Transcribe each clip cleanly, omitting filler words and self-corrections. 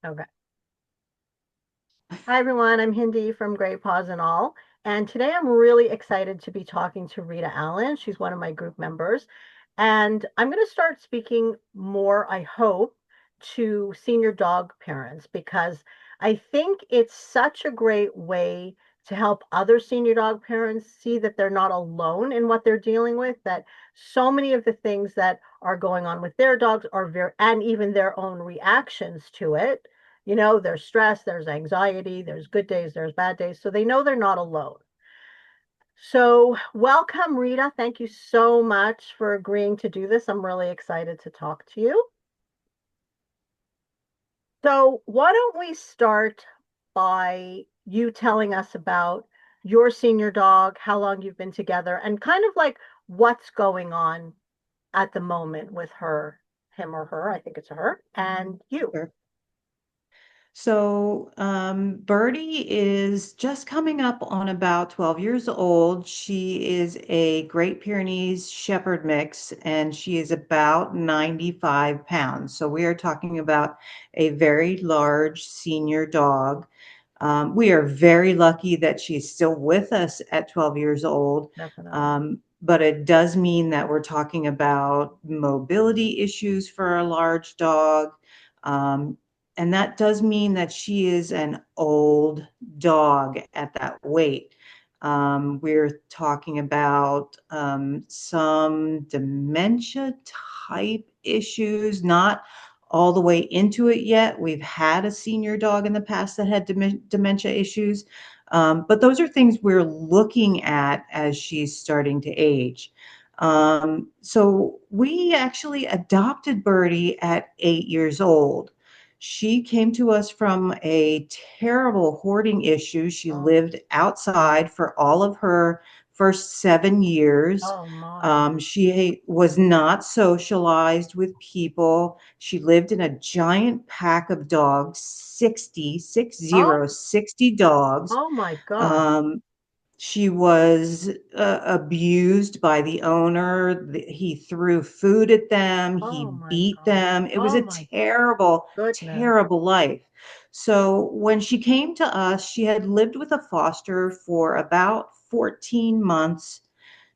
Okay. Hi, everyone. I'm Hindi from Grey Paws and All. And today I'm really excited to be talking to Rida Allen. She's one of my group members. And I'm going to start speaking more, I hope, to senior dog parents because I think it's such a great way to help other senior dog parents see that they're not alone in what they're dealing with, that so many of the things that are going on with their dogs are very, and even their own reactions to it, there's stress, there's anxiety, there's good days, there's bad days. So they know they're not alone. So, welcome, Rita. Thank you so much for agreeing to do this. I'm really excited to talk to you. So, why don't we start by you telling us about your senior dog, how long you've been together, and kind of like what's going on at the moment with her, him or her, I think it's a her, and you. Sure. So, Birdie is just coming up on about 12 years old. She is a Great Pyrenees Shepherd mix, and she is about 95 pounds. So, we are talking about a very large senior dog. We are very lucky that she's still with us at 12 years old. Definitely. But it does mean that we're talking about mobility issues for a large dog. Um, and that does mean that she is an old dog at that weight. We're talking about some dementia type issues, not all the way into it yet. We've had a senior dog in the past that had dementia issues, but those are things we're looking at as she's starting to age. So we actually adopted Birdie at 8 years old. She came to us from a terrible hoarding issue. She Oh, lived outside for all of her first 7 years. oh my. She was not socialized with people. She lived in a giant pack of dogs, 60, Oh, 60 dogs. oh my God. Um, she was abused by the owner. He threw food at them. Oh He my beat God. them. It was Oh a my terrible, goodness. terrible life. So when she came to us, she had lived with a foster for about 14 months.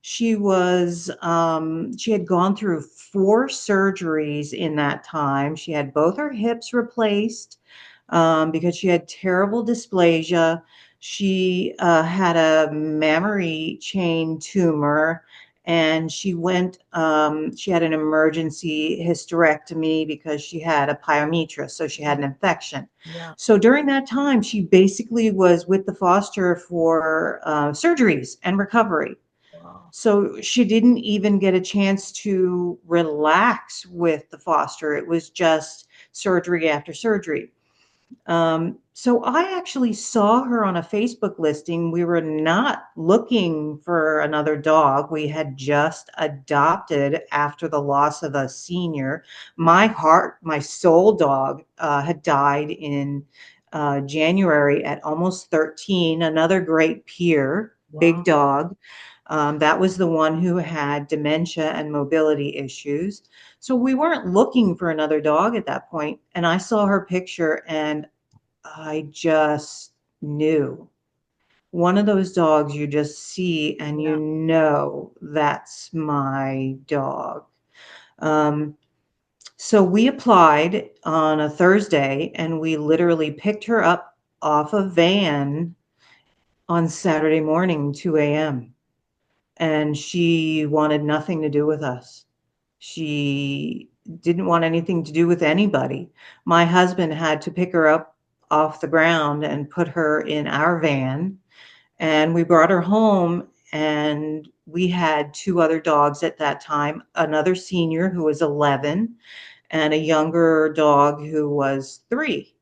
She had gone through 4 surgeries in that time. She had both her hips replaced because she had terrible dysplasia. She had a mammary chain tumor, and she had an emergency hysterectomy because she had a pyometra, so she had Oh, an infection. yeah. So during that time, she basically was with the foster for surgeries and recovery. Wow. So she didn't even get a chance to relax with the foster. It was just surgery after surgery. So I actually saw her on a Facebook listing. We were not looking for another dog. We had just adopted after the loss of a senior. My soul dog, had died in January at almost 13. Another great peer, big Wow. dog. That was the one who had dementia and mobility issues. So we weren't looking for another dog at that point. And I saw her picture and I just knew. One of those dogs you just see and you Yeah. know that's my dog. Um, so we applied on a Thursday and we literally picked her up off a van on Saturday morning, 2 a.m. And she wanted nothing to do with us. She didn't want anything to do with anybody. My husband had to pick her up off the ground and put her in our van, and we brought her home. And we had two other dogs at that time, another senior who was 11 and a younger dog who was 3.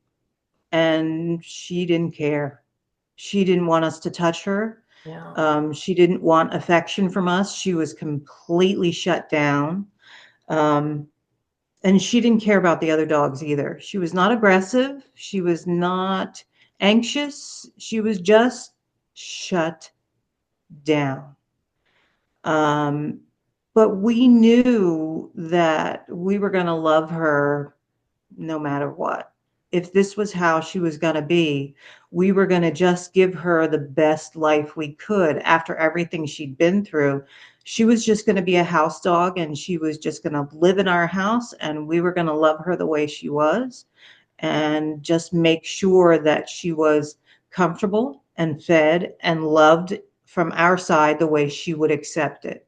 And she didn't care. She didn't want us to touch her. Yeah. She didn't want affection from us. She was completely shut down. Um, and she didn't care about the other dogs either. She was not aggressive. She was not anxious. She was just shut down. Um, but we knew that we were going to love her no matter what. if this was how she was going to be, we were going to just give her the best life we could after everything she'd been through. She was just going to be a house dog and she was just going to live in our house and we were going to love her the way she was and just make sure that she was comfortable and fed and loved from our side the way she would accept it.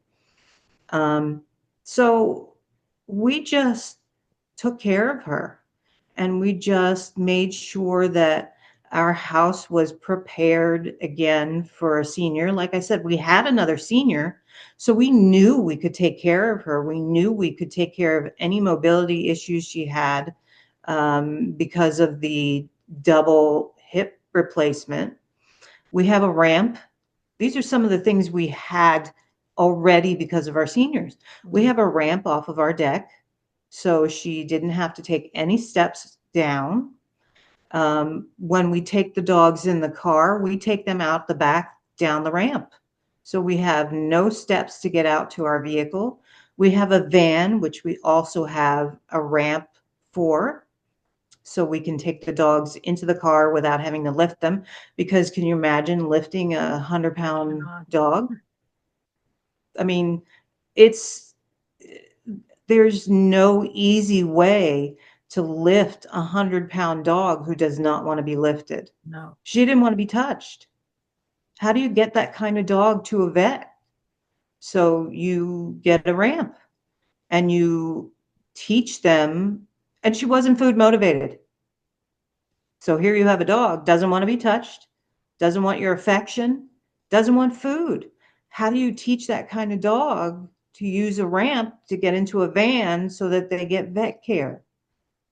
Um, so we just took care of her and we just made sure that our house was prepared again for a senior. Like I said, we had another senior, so we knew we could take care of her. We knew we could take care of any mobility issues she had because of the double hip replacement. We have a ramp. These are some of the things we had already because of our seniors. We Mm. have a ramp off of our deck, so she didn't have to take any steps down. When we take the dogs in the car, we take them out the back down the ramp. So we have no steps to get out to our vehicle. We have a van, which we also have a ramp for. So we can take the dogs into the car without having to lift them. Because can you imagine lifting a 100-pound Cannot. dog? I mean, it's there's no easy way to lift a 100-pound dog who does not want to be lifted. No. She didn't want to be touched. How do you get that kind of dog to a vet? So you get a ramp and you teach them, and she wasn't food motivated. So here you have a dog, doesn't want to be touched, doesn't want your affection, doesn't want food. How do you teach that kind of dog to use a ramp to get into a van so that they get vet care?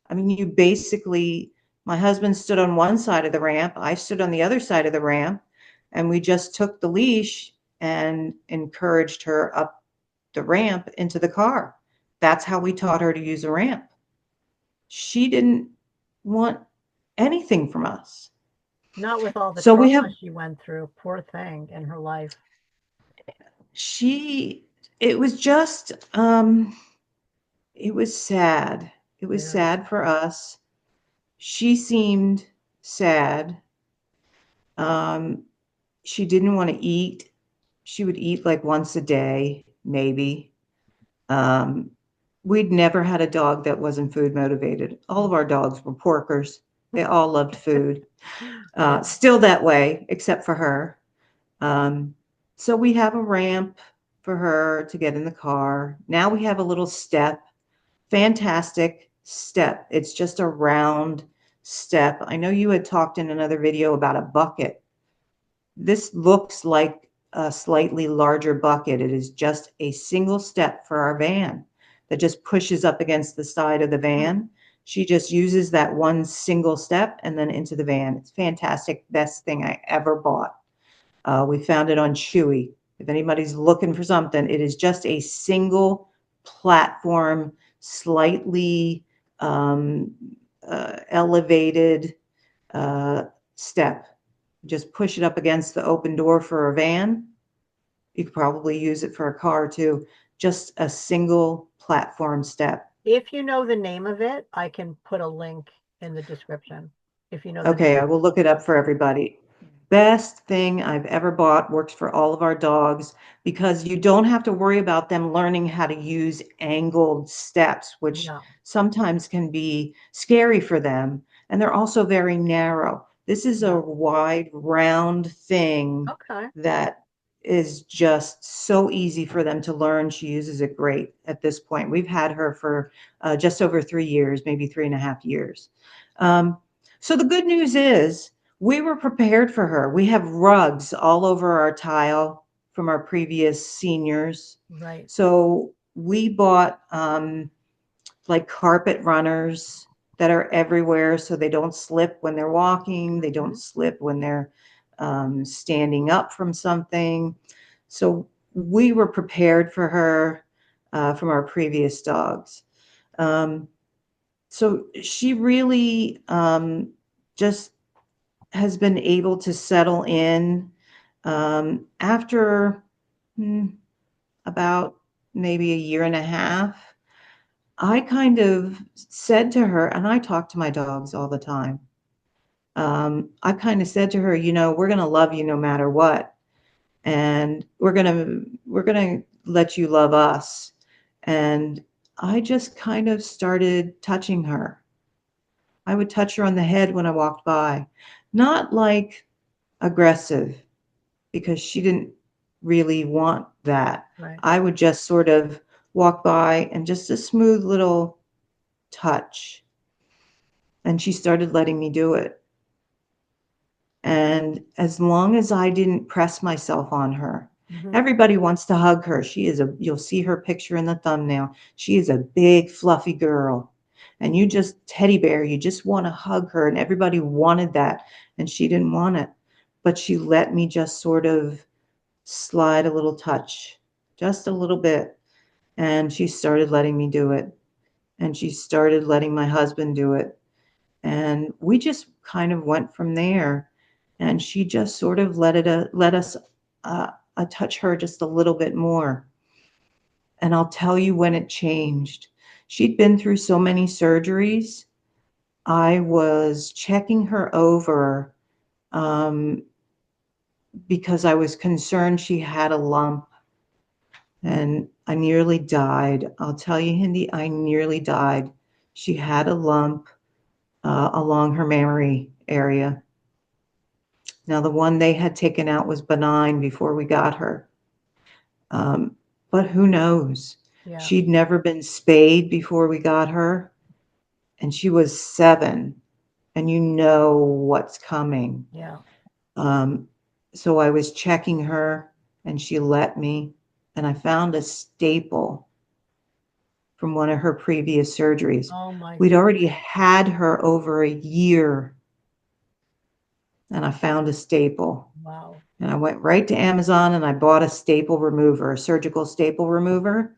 I mean, you basically, my husband stood on one side of the ramp, I stood on the other side of the ramp, and we just took the leash and encouraged her up the ramp into the car. That's how we taught her to use a ramp. She didn't want anything from us. Not with all the So we trauma have she went through. Poor thing in her life. she it was just it was sad. It was Very sad sad. for us. She seemed sad. Um she didn't want to eat. She would eat like once a day, maybe. Um we'd never had a dog that wasn't food motivated. All of our dogs were porkers. They all loved food. Yeah. Still that way, except for her. Um, so we have a ramp for her to get in the car. Now we have a little step, fantastic step. It's just a round step. I know you had talked in another video about a bucket. This looks like a slightly larger bucket. It is just a single step for our van that just pushes up against the side of the Hmm. van. She just uses that one single step and then into the van. It's fantastic. Best thing I ever bought. We found it on Chewy. If anybody's looking for something, it is just a single platform, slightly um, elevated uh, step. Just push it up against the open door for a van. You could probably use it for a car too. Just a single platform step. If you know the name of it, I can put a link in the description. If you know the name Okay, I of will look it it. up for everybody. Best thing I've ever bought, works for all of our dogs because you don't have to worry about them learning how to use angled steps, which No. sometimes can be scary for them. And they're also very narrow. This is a Yeah. wide, round thing Okay. that is just so easy for them to learn. She uses it great at this point. We've had her for just over 3 years, maybe 3.5 years. Um, so the good news is we were prepared for her. We have rugs all over our tile from our previous seniors. Right. So we bought like carpet runners that are everywhere so they don't slip when they're walking, they don't Hmm. slip when they're standing up from something. So we were prepared for her from our previous dogs. Um, so she really just has been able to settle in after about maybe a year and a half. I kind of said to her, and I talk to my dogs all the time. I kind of said to her, you know, we're going to love you no matter what. And we're going to let you love us. And I just kind of started touching her. I would touch her on the head when I walked by, not like aggressive, because she didn't really want that. Right. I would just sort of walk by and just a smooth little touch. And she started letting me do it. And as long as I didn't press myself on her, Hmm. everybody wants to hug her. You'll see her picture in the thumbnail. She is a big, fluffy girl. And you just, teddy bear, you just want to hug her. And everybody wanted that. And she didn't want it. But she let me just sort of slide a little touch, just a little bit. And she started letting me do it. And she started letting my husband do it. And we just kind of went from there. And she just sort of let us touch her just a little bit more. And I'll tell you when it changed. She'd been through so many surgeries. I was checking her over um, because I was concerned she had a lump, and I nearly died. I'll tell you, Hindi, I nearly died. She had a lump along her mammary area. Now, the one they had taken out was benign before we got her. Um, but who knows? Yeah. She'd never been spayed before we got her, and she was 7, and you know what's coming. Yeah. Um, so I was checking her, and she let me, and I found a staple from one of her previous surgeries. Oh my We'd God. already had her over a year, and I found a staple. Wow. And I went right to Amazon and I bought a staple remover, a surgical staple remover.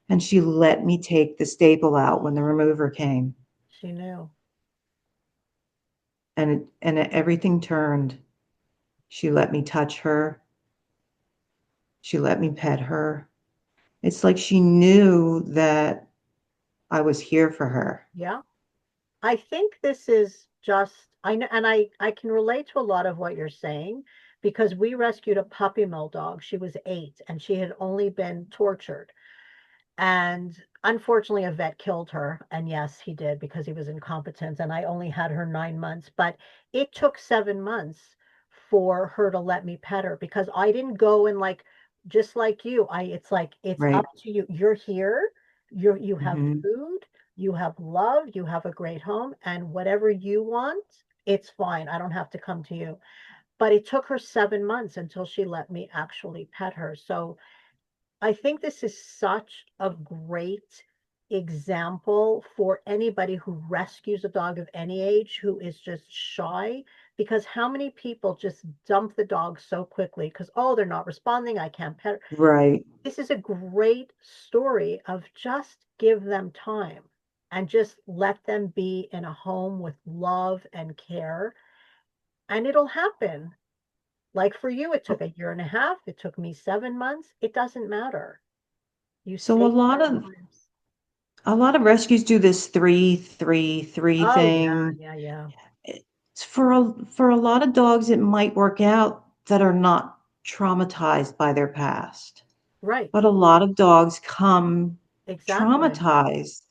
And she let me take the staple out when the remover came. She knew. Everything turned. She let me touch her. She let me pet her. It's like she knew that I was here for her. Yeah. I think this is just I know, and I can relate to a lot of what you're saying because we rescued a puppy mill dog. She was 8 and she had only been tortured. And unfortunately, a vet killed her. And yes, he did because he was incompetent. And I only had her 9 months, but it took 7 months for her to let me pet her because I didn't go and like, just like you, it's like, it's up Right. to you. You're here, you have Hmm. food, you have love, you have a great home, and whatever you want, it's fine. I don't have to come to you. But it took her 7 months until she let me actually pet her. So I think this is such a great example for anybody who rescues a dog of any age who is just shy. Because how many people just dump the dog so quickly because, oh, they're not responding. I can't pet her. Right. This is a great story of just give them time and just let them be in a home with love and care, and it'll happen. Like for you, it took a year and a half. It took me 7 months. It doesn't matter. You So saved their lives. a lot of rescues do this 3-3-3 Oh, yeah, thing. yeah, yeah. It's for a lot of dogs, it might work out that are not traumatized by their past. Right. But a lot of dogs come Exactly. traumatized,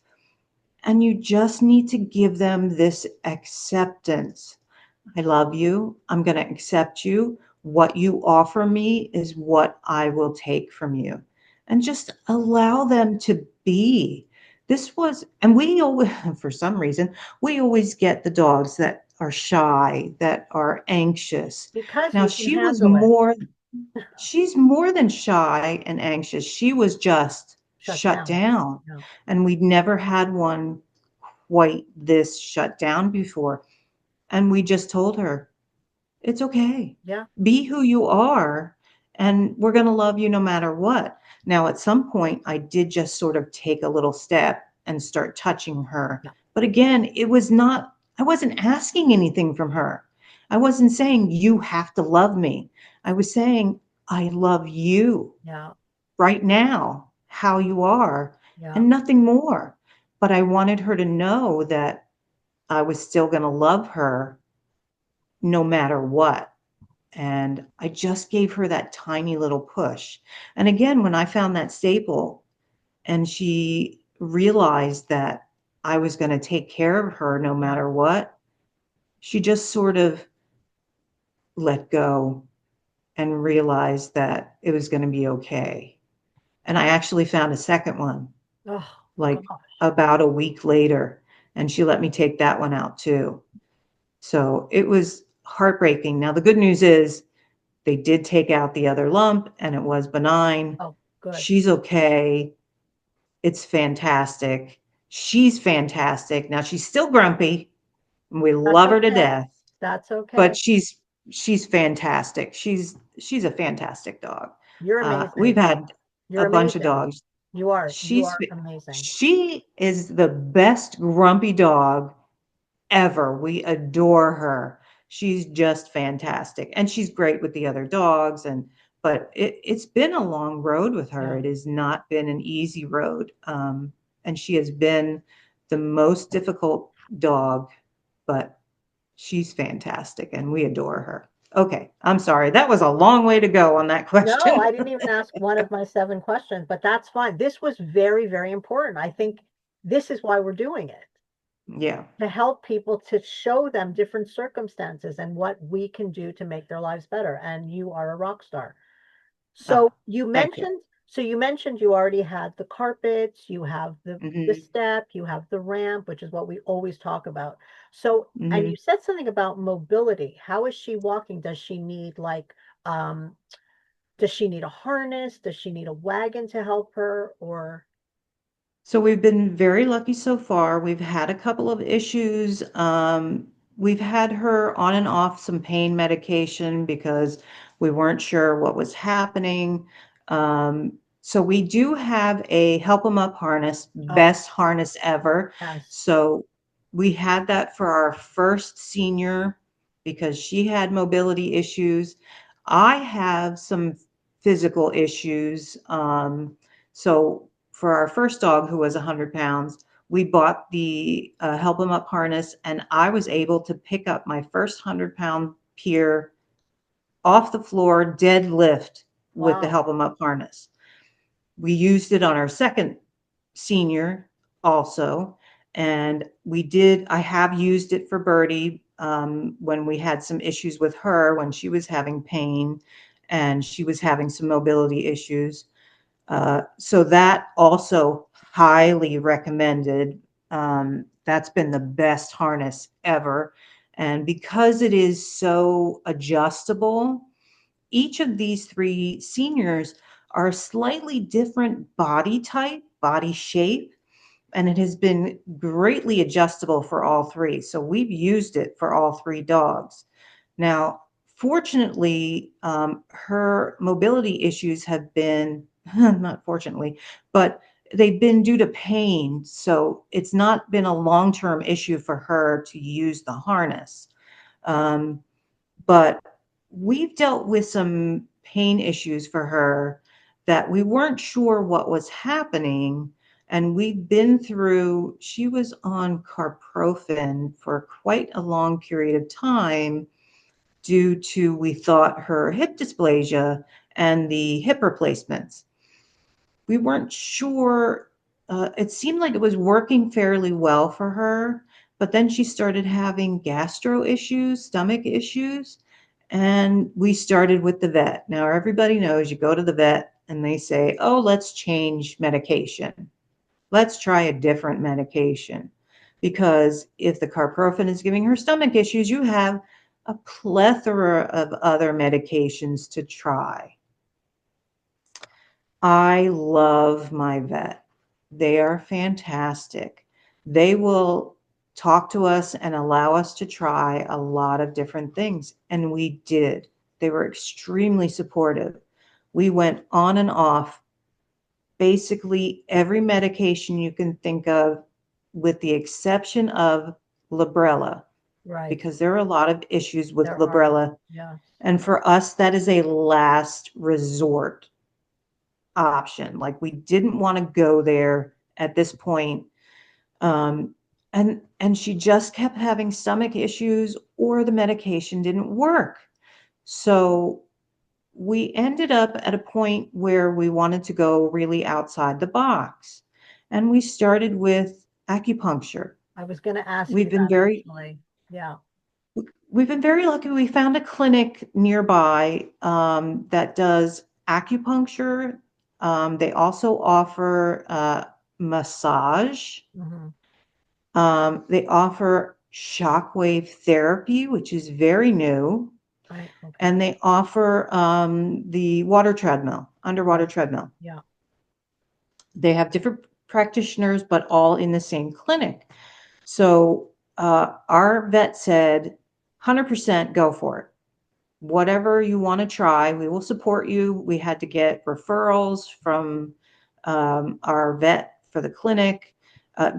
and you just need to give them this acceptance. I love you. I'm going to accept you. What you offer me is what I will take from you. And just allow them to be. This was, and we always, for some reason, we always get the dogs that are shy, that are anxious. Because Now, you can handle it. she's more than shy and anxious. She was just Shut shut down. down. Yeah. And we'd never had one quite this shut down before. And we just told her, it's okay. Yeah. Be who you are, and we're going to love you no matter what. Now, at some point, I did just sort of take a little step and start touching her. Yeah. But again, I wasn't asking anything from her. I wasn't saying, you have to love me. I was saying, I love you Yeah. right now, how you are, Yeah. and nothing more. but I wanted her to know that I was still going to love her no matter what. And I just gave her that tiny little push. And again, when I found that staple and she realized that I was going to take care of her no Yeah. matter what, she just sort of let go and realized that it was going to be okay. And I actually found a second one Oh, like gosh. about a week later, and she let me take that one out too. So it was heartbreaking. Now, the good news is they did take out the other lump and it was benign. Oh, good. She's okay. It's fantastic. She's fantastic. Now, she's still grumpy and we That's love her to okay. death, That's but okay. she's fantastic. She's a fantastic dog. You're We've amazing. had You're a bunch of amazing. dogs. You are. You She's are amazing. she is the best grumpy dog ever. We adore her. She's just fantastic. And she's great with the other dogs but it's been a long road with her. Yeah. It has not been an easy road. And she has been the most difficult dog, but she's fantastic and we adore her. Okay, I'm sorry. That was a long way to go on that No, question. I didn't even ask one of my 7 questions, but that's fine. This was very, very important. I think this is why we're doing it, Yeah. to help people, to show them different circumstances and what we can do to make their lives better. And you are a rock star. So Ah, you thank you. mentioned, you already had the carpets, you have the Hmm. step, you have the ramp, which is what we always talk about. So, and Hmm. you said something about mobility. How is she walking? Does she need like does she need a harness? Does she need a wagon to help her or So we've been very lucky so far. We've had a couple of issues. We've had her on and off some pain medication because we weren't sure what was happening. So we do have a help them up harness, oh, best harness ever. yes. So we had that for our first senior because she had mobility issues. I have some physical issues. So for our first dog, who was 100 pounds, we bought the help him up harness, and I was able to pick up my first 100-pound peer off the floor, deadlift with the Wow. help him up harness. We used it on our second senior also, and I have used it for Birdie when we had some issues with her when she was having pain and she was having some mobility issues. So that also highly recommended. That's been the best harness ever. And because it is so adjustable, each of these three seniors are slightly different body type, body shape, and it has been greatly adjustable for all three. So we've used it for all three dogs. Now, fortunately, her mobility issues have been, not fortunately, but they've been due to pain. So it's not been a long term issue for her to use the harness. Um, but we've dealt with some pain issues for her that we weren't sure what was happening. And we've been through, she was on carprofen for quite a long period of time due to, we thought, her hip dysplasia and the hip replacements. We weren't sure. It seemed like it was working fairly well for her, but then she started having gastro issues, stomach issues, and we started with the vet. Now, everybody knows you go to the vet and they say, oh, let's change medication. Let's try a different medication. Because if the carprofen is giving her stomach issues, you have a plethora of other medications to try. I love my vet. They are fantastic. They will talk to us and allow us to try a lot of different things. And we did. They were extremely supportive. We went on and off basically every medication you can think of, with the exception of Librela, Right. because there are a lot of issues with There are. Librela. Yes. And for us, that is a last resort option. Like we didn't want to go there at this point. Um, and she just kept having stomach issues or the medication didn't work. So we ended up at a point where we wanted to go really outside the box. And we started with acupuncture. I was going to ask We've you been that very actually. Yeah. we've been very lucky. We found a clinic nearby that does acupuncture. They also offer massage. Hmm. They offer shockwave therapy, which is very new, Right. Okay. and they offer the water treadmill, underwater Right. treadmill. Yeah. They have different practitioners, but all in the same clinic. So our vet said, 100% go for it. Whatever you want to try, we will support you. We had to get referrals from our vet for the clinic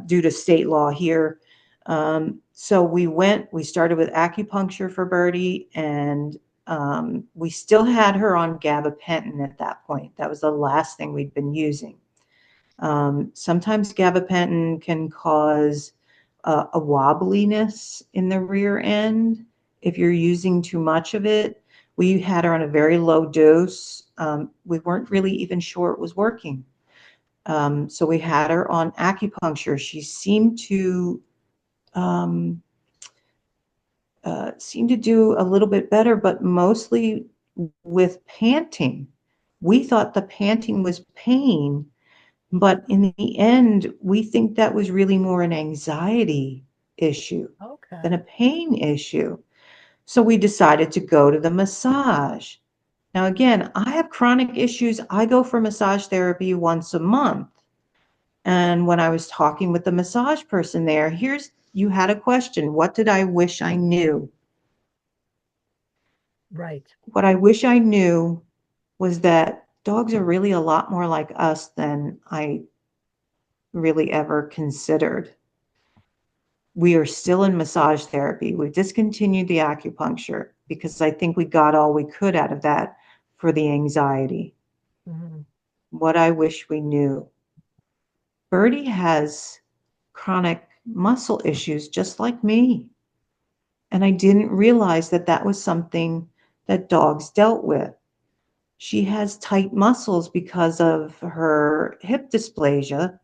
due to state law here. So we started with acupuncture for Birdie, and we still had her on gabapentin at that point. That was the last thing we'd been using. Sometimes gabapentin can cause a wobbliness in the rear end if you're using too much of it. We had her on a very low dose. We weren't really even sure it was working. So we had her on acupuncture. She um, seemed to do a little bit better, but mostly with panting. We thought the panting was pain, but in the end, we think that was really more an anxiety issue than a Okay. pain issue. So we decided to go to the massage. Now, again, I have chronic issues. I go for massage therapy once a month. And when I was talking with the massage person there, you had a question. What did I wish I knew? Right. What I wish I knew was that dogs are really a lot more like us than I really ever considered. We are still in massage therapy. We discontinued the acupuncture because I think we got all we could out of that for the anxiety. Hmm. What I wish we knew. Birdie has chronic muscle issues just like me. And I didn't realize that that was something that dogs dealt with. She has tight muscles because of her hip dysplasia.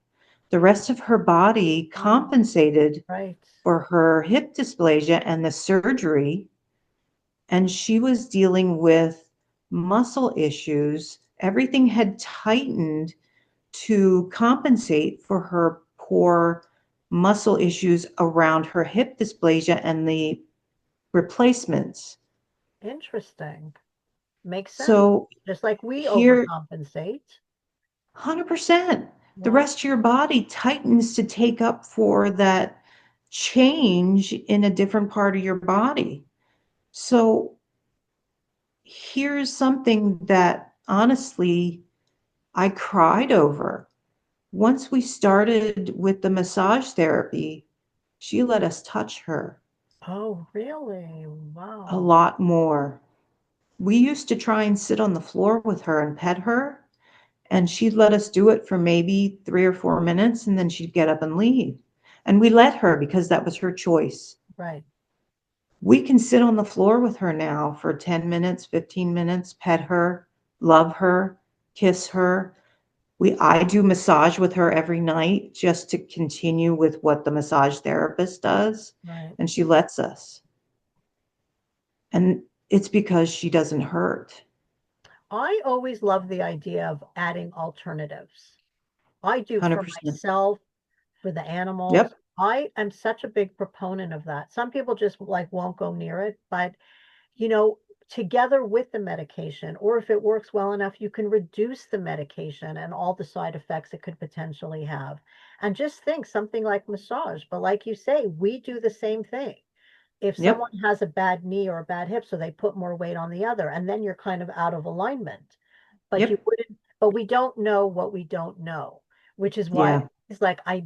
The rest of her body Oh, compensated right. for her hip dysplasia and the surgery, and she was dealing with muscle issues. Everything had tightened to compensate for her poor muscle issues around her hip dysplasia and the replacements. Interesting. Makes sense. So Just like we here, overcompensate. 100%, the Yeah. rest of your body tightens to take up for that change in a different part of your body. So here's something that honestly I cried over. Once we started with the massage therapy, she let us touch her Oh, really? a Wow. lot more. We used to try and sit on the floor with her and pet her, and she'd let us do it for maybe 3 or 4 minutes, and then she'd get up and leave. And we let her because that was her choice. Right. We can sit on the floor with her now for 10 minutes, 15 minutes, pet her, love her, kiss her. I do massage with her every night just to continue with what the massage therapist does, Right. and she lets us. And it's because she doesn't hurt. I always love the idea of adding alternatives. I do for 100%. myself, for the animals. Yep. I am such a big proponent of that. Some people just like won't go near it, but you know, together with the medication, or if it works well enough, you can reduce the medication and all the side effects it could potentially have. And just think something like massage. But like you say, we do the same thing. If someone Yep. has a bad knee or a bad hip, so they put more weight on the other, and then you're kind of out of alignment. But you Yep. wouldn't, but we don't know what we don't know, which is why Yeah. it's like I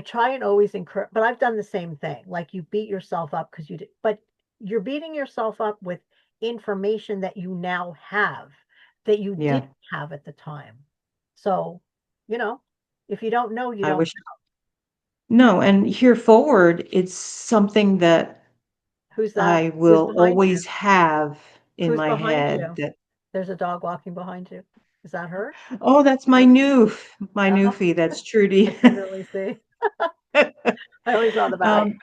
try and always encourage, but I've done the same thing. Like you beat yourself up because you did, but you're beating yourself up with information that you now have that you Yeah. didn't have at the time. So, you know, if you don't know, you I don't wish No, and here forward, it's something that Who's that? I Who's will behind you? always have in Who's my behind head you? that, There's a dog walking behind you. Is that her? oh, that's my Or- my Oh, newfie, that's I Trudy. can really see. I only saw the back. Um,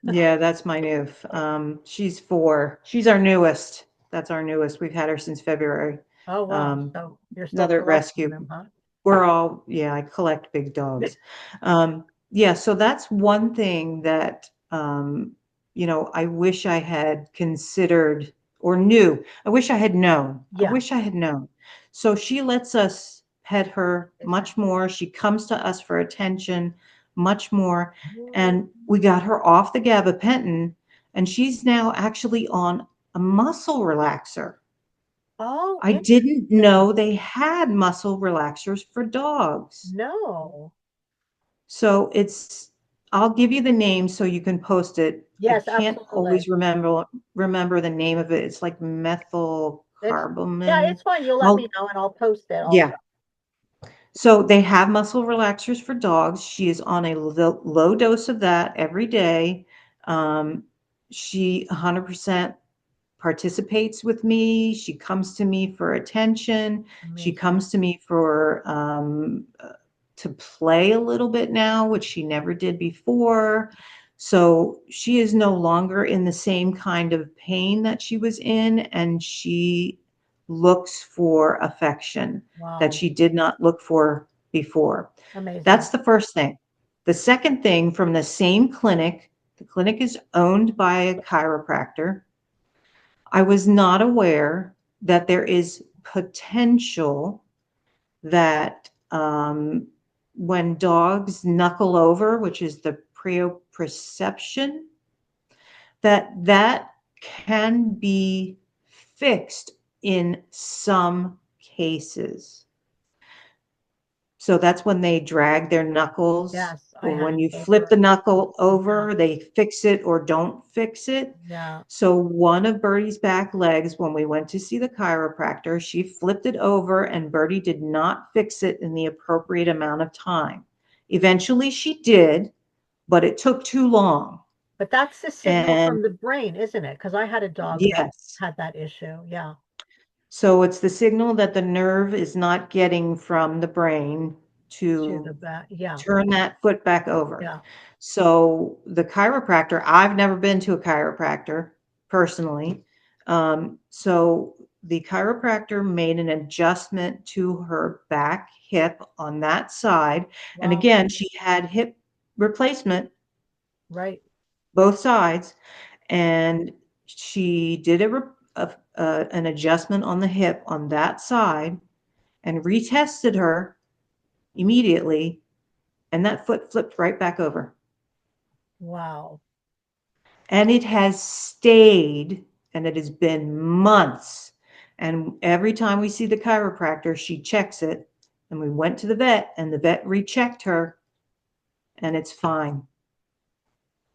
yeah, that's my noof. She's 4. She's our newest. That's our newest. We've had her since February. Oh, wow. Um, So you're still Another collecting rescue. them, huh? We're all, yeah, I collect big dogs. Yeah, so that's one thing that, I wish I had considered or knew. I wish I had known. I Yeah. wish I had known. So she lets us pet her Is that? much more. She comes to us for attention much more. Oh, And we got her off the gabapentin, and she's now actually on a muscle relaxer. oh, I didn't interesting. know they had muscle relaxers for dogs. No. So I'll give you the name so you can post it. I Yes, can't absolutely. always remember the name of it. It's like It's yeah, methylcarbamine. it's fine. You'll let me I'll know and I'll post it also. Yeah. So they have muscle relaxers for dogs. She is on a low dose of that every day. Um, she 100% participates with me. She comes to me for attention. She Amazing. comes to me for to play a little bit now, which she never did before. So she is no longer in the same kind of pain that she was in, and she looks for affection that Wow. she did not look for before. Amazing. That's the first thing. The second thing, from the same clinic, the clinic is owned by a chiropractor. I was not aware that there is potential that when dogs knuckle over, which is the proprioception, that can be fixed in some cases. So that's when they drag their knuckles, Yes, I or had when a you flip neighbor. the knuckle Yeah, over, they fix it or don't fix it. yeah. So one of Birdie's back legs, when we went to see the chiropractor, she flipped it over and Birdie did not fix it in the appropriate amount of time. Eventually she did, but it took too long. But that's the signal And from the brain, isn't it? Because I had a dog that yes, had that issue. Yeah. so it's the signal that the nerve is not getting from the brain To the to back. Yeah. turn that foot back over. Yeah. So the chiropractor, I've never been to a chiropractor personally. So the chiropractor made an adjustment to her back hip on that side. And Wow. again, she had hip replacement, Right. both sides. And she did an adjustment on the hip on that side and retested her immediately. And that foot flipped right back over. Wow. And it has stayed, and it has been months. And every time we see the chiropractor, she checks it. And we went to the vet, and the vet rechecked her, and it's fine.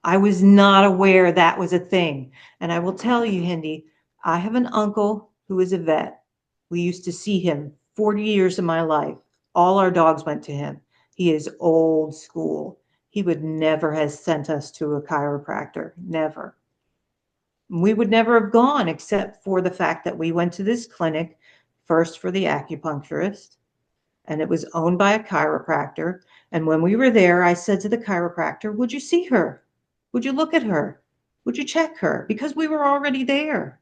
I was not aware that was a thing. And I will tell you, Hindi, I have an uncle who is a vet. We used to see him 40 years of my life. All our dogs went to him. He is old school. He would never have sent us to a chiropractor. Never. We would never have gone except for the fact that we went to this clinic first for the acupuncturist, and it was owned by a chiropractor. And when we were there, I said to the chiropractor, would you see her? Would you look at her? Would you check her? Because we were already there,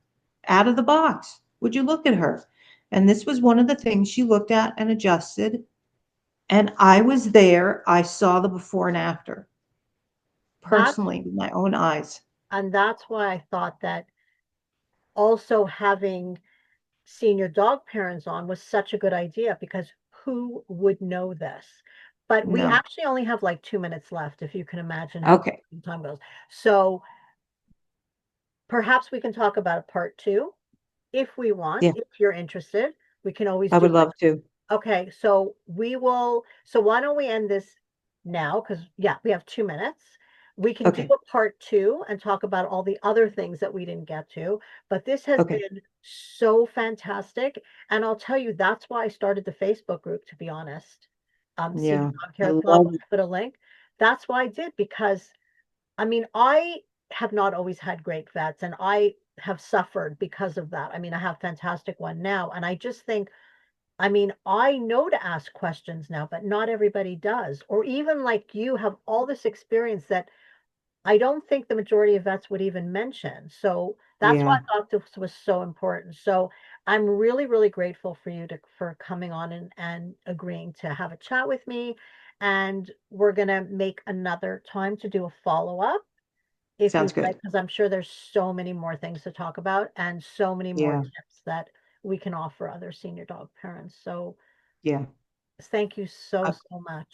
out of the box. Would you look at her? And this was one of the things she looked at and adjusted. And I was there. I saw the before and after That's personally with my own eyes. and that's why I thought that also having senior dog parents on was such a good idea because who would know this? But we No. actually only have like 2 minutes left, if you can imagine how Okay. time goes. So perhaps we can talk about a part two if we want, Yeah, if you're interested. We can always I do would it. love to. Okay, so so why don't we end this now? Because yeah, we have 2 minutes. We can do Okay. a part two and talk about all the other things that we didn't get to. But this has Okay. been so fantastic. And I'll tell you, that's why I started the Facebook group, to be honest. Senior Yeah. Dog I Care Club. love I put a link. that's why I did, because I mean, I have not always had great vets, and I have suffered because of that. I mean, I have a fantastic one now, and I just think, I mean, I know to ask questions now, but not everybody does. Or even like you have all this experience that I don't think the majority of vets would even mention. So that's why Yeah, I thought this was so important. So I'm really, really grateful for you to for coming on and agreeing to have a chat with me. And we're gonna make another time to do a follow-up if sounds you'd good. like, because I'm sure there's so many more things to talk about and so many more Yeah, tips that we can offer other senior dog parents. So yeah. thank you so, Uh, so much.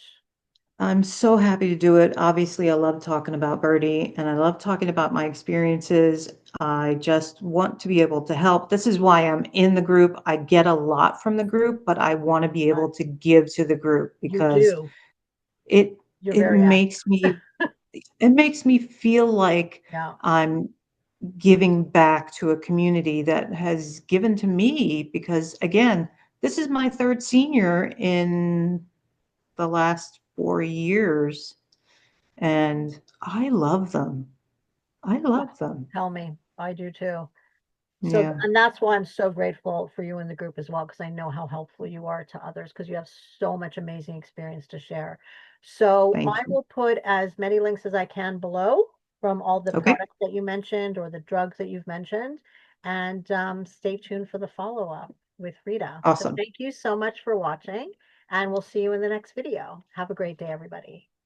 I'm so happy to do it. Obviously, I love talking about Birdie and I love talking about my experiences. I just want to be able to help. This is why I'm in the group. I get a lot from the group, but I want to be able to give to the group You because do. it You're it very active. makes me it makes me feel like Yeah. I'm giving back to a community that has given to me because again, this is my third senior in the last 4 years, and I love them. I love them. Tell me. I do too. So, Yeah, and that's why I'm so grateful for you in the group as well, because I know how helpful you are to others, because you have so much amazing experience to share. So I thank you. will put as many links as I can below from all the Okay, products that you mentioned or the drugs that you've mentioned. And stay tuned for the follow-up with Rita. So awesome. thank you so much for watching, and we'll see you in the next video. Have a great day, everybody.